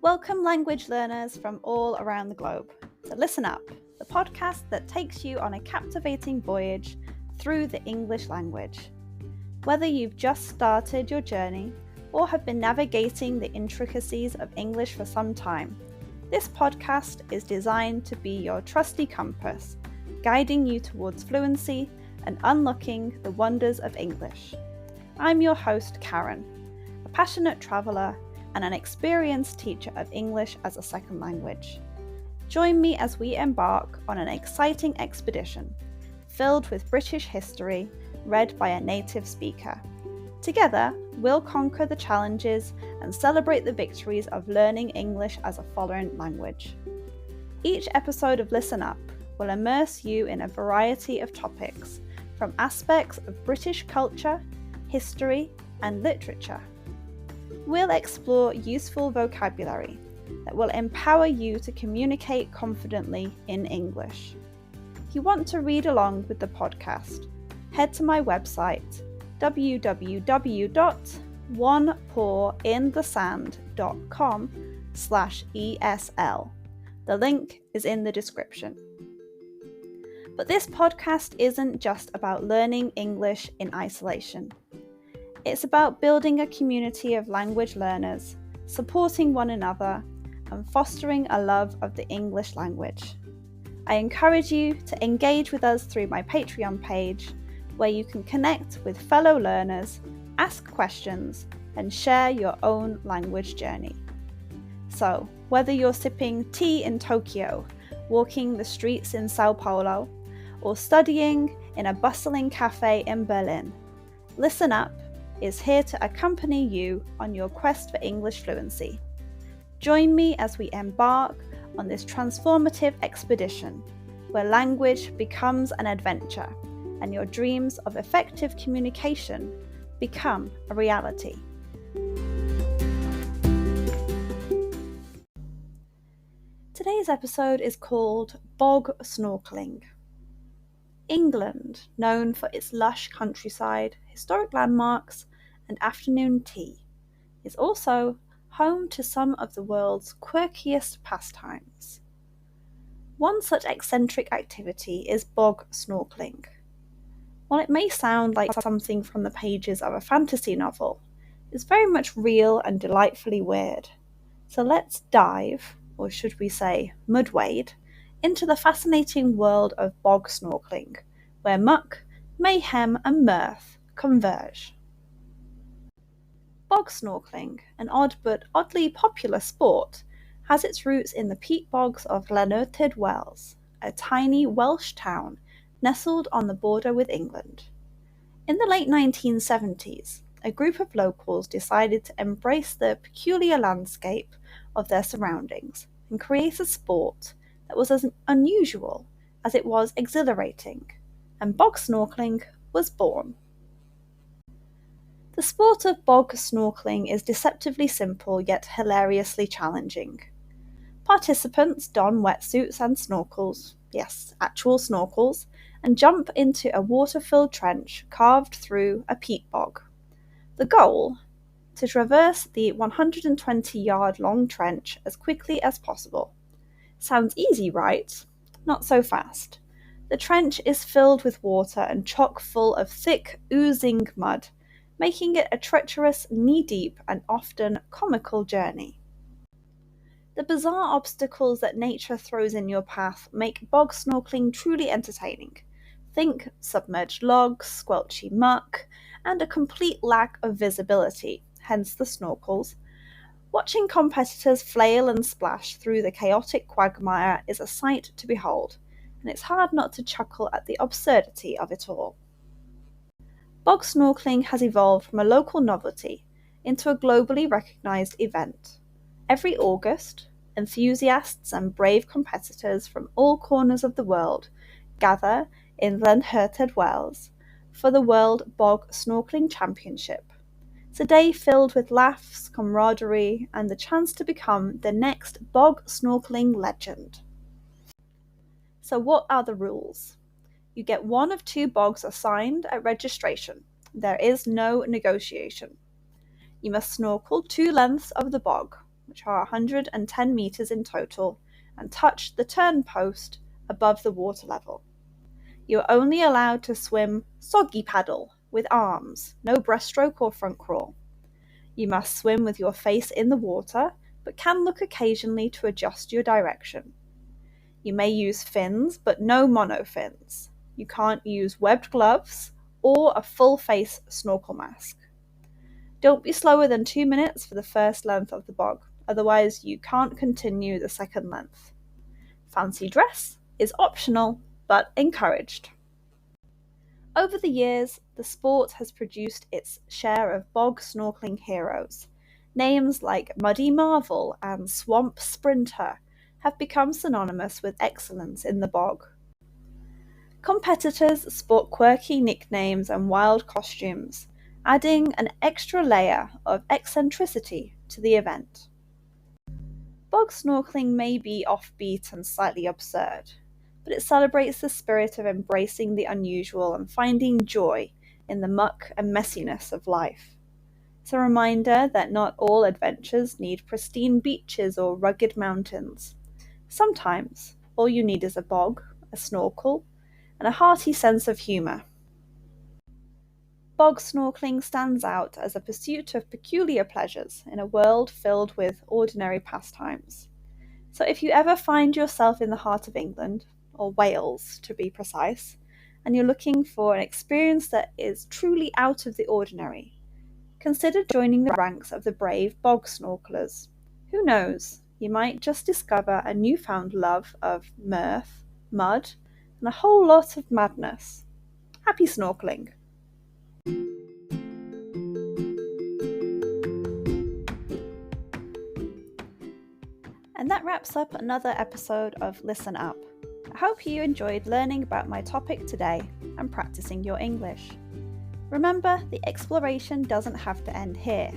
Welcome language learners from all around the globe to Listen Up, the podcast that takes you on a captivating voyage through the English language. Whether you've just started your journey or have been navigating the intricacies of English for some time, this podcast is designed to be your trusty compass, guiding you towards fluency and unlocking the wonders of English. I'm your host, Karen, a passionate traveller and an experienced teacher of English as a second language. Join me as we embark on an exciting expedition filled with British history read by a native speaker. Together, we'll conquer the challenges and celebrate the victories of learning English as a foreign language. Each episode of Listen Up will immerse you in a variety of topics, from aspects of British culture, history, and literature. We'll explore useful vocabulary that will empower you to communicate confidently in English. If you want to read along with the podcast, head to my website www.onepawinthesand.com/ESL. The link is in the description. But this podcast isn't just about learning English in isolation. It's about building a community of language learners, supporting one another, and fostering a love of the English language. I encourage you to engage with us through my Patreon page, where you can connect with fellow learners, ask questions, and share your own language journey. So, whether you're sipping tea in Tokyo, walking the streets in Sao Paulo, or studying in a bustling cafe in Berlin, Listen Up is here to accompany you on your quest for English fluency. Join me as we embark on this transformative expedition, where language becomes an adventure and your dreams of effective communication become a reality. Today's episode is called Bog Snorkelling. England, known for its lush countryside, historic landmarks, and afternoon tea, is also home to some of the world's quirkiest pastimes. One such eccentric activity is bog snorkelling. While it may sound like something from the pages of a fantasy novel, it's very much real and delightfully weird. So let's dive, or should we say mudwade, into the fascinating world of bog snorkelling, where muck, mayhem and mirth converge. Bog snorkelling, an odd but oddly popular sport, has its roots in the peat bogs of Llanertid Wells, a tiny Welsh town nestled on the border with England. In the late 1970s, a group of locals decided to embrace the peculiar landscape of their surroundings and create a sport that was as unusual as it was exhilarating, and bog snorkelling was born. The sport of bog snorkelling is deceptively simple yet hilariously challenging. Participants don wetsuits and snorkels, yes, actual snorkels, and jump into a water-filled trench carved through a peat bog. The goal? To traverse the 120-yard-long trench as quickly as possible. Sounds easy, right? Not so fast. The trench is filled with water and chock full of thick, oozing mud, making it a treacherous, knee-deep and often comical journey. The bizarre obstacles that nature throws in your path make bog snorkelling truly entertaining. Think submerged logs, squelchy muck, and a complete lack of visibility, hence the snorkels. Watching competitors flail and splash through the chaotic quagmire is a sight to behold, and it's hard not to chuckle at the absurdity of it all. Bog snorkelling has evolved from a local novelty into a globally recognised event. Every August, enthusiasts and brave competitors from all corners of the world gather in Llanertid Wells for the World Bog Snorkelling Championship. It's a day filled with laughs, camaraderie, and the chance to become the next bog snorkelling legend. So what are the rules? You get one of two bogs assigned at registration. There is no negotiation. You must snorkel 2 lengths of the bog, which are 110 meters in total, and touch the turn post above the water level. You are only allowed to swim soggy paddle with arms, no breaststroke or front crawl. You must swim with your face in the water, but can look occasionally to adjust your direction. You may use fins, but no monofins. You can't use webbed gloves or a full-face snorkel mask. Don't be slower than 2 minutes for the first length of the bog, otherwise you can't continue the second length. Fancy dress is optional, but encouraged. Over the years, the sport has produced its share of bog snorkeling heroes. Names like Muddy Marvel and Swamp Sprinter have become synonymous with excellence in the bog. Competitors sport quirky nicknames and wild costumes, adding an extra layer of eccentricity to the event. Bog snorkeling may be offbeat and slightly absurd, but it celebrates the spirit of embracing the unusual and finding joy in the muck and messiness of life. It's a reminder that not all adventures need pristine beaches or rugged mountains. Sometimes all you need is a bog, a snorkel, and a hearty sense of humour. Bog snorkeling stands out as a pursuit of peculiar pleasures in a world filled with ordinary pastimes. So if you ever find yourself in the heart of England, or Wales to be precise, and you're looking for an experience that is truly out of the ordinary, consider joining the ranks of the brave bog snorkelers. Who knows, you might just discover a newfound love of mirth, mud, and a whole lot of madness. Happy snorkeling! And that wraps up another episode of Listen Up. I hope you enjoyed learning about my topic today and practicing your English. Remember, the exploration doesn't have to end here.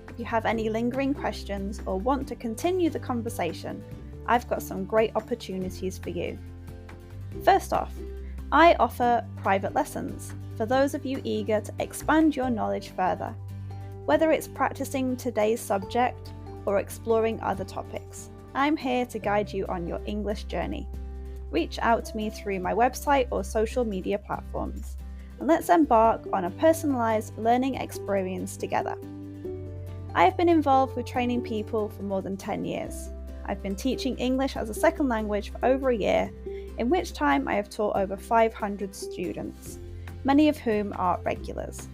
If you have any lingering questions or want to continue the conversation, I've got some great opportunities for you. First off, I offer private lessons for those of you eager to expand your knowledge further, whether it's practicing today's subject or exploring other topics. I'm here to guide you on your English journey. Reach out to me through my website or social media platforms, and let's embark on a personalised learning experience together. I have been involved with training people for more than 10 years. I've been teaching English as a second language for over a year, in which time I have taught over 500 students, many of whom are regulars.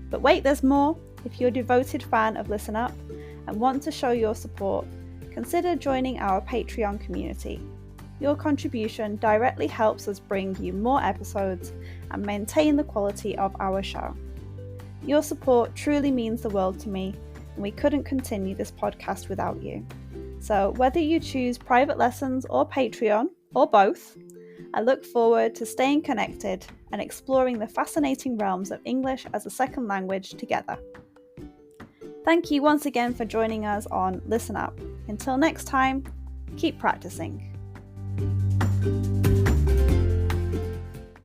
But wait, there's more. If you're a devoted fan of Listen Up and want to show your support, consider joining our Patreon community. Your contribution directly helps us bring you more episodes and maintain the quality of our show. Your support truly means the world to me, and we couldn't continue this podcast without you. So whether you choose private lessons or Patreon, or both, I look forward to staying connected and exploring the fascinating realms of English as a second language together. Thank you once again for joining us on Listen Up. Until next time, keep practicing.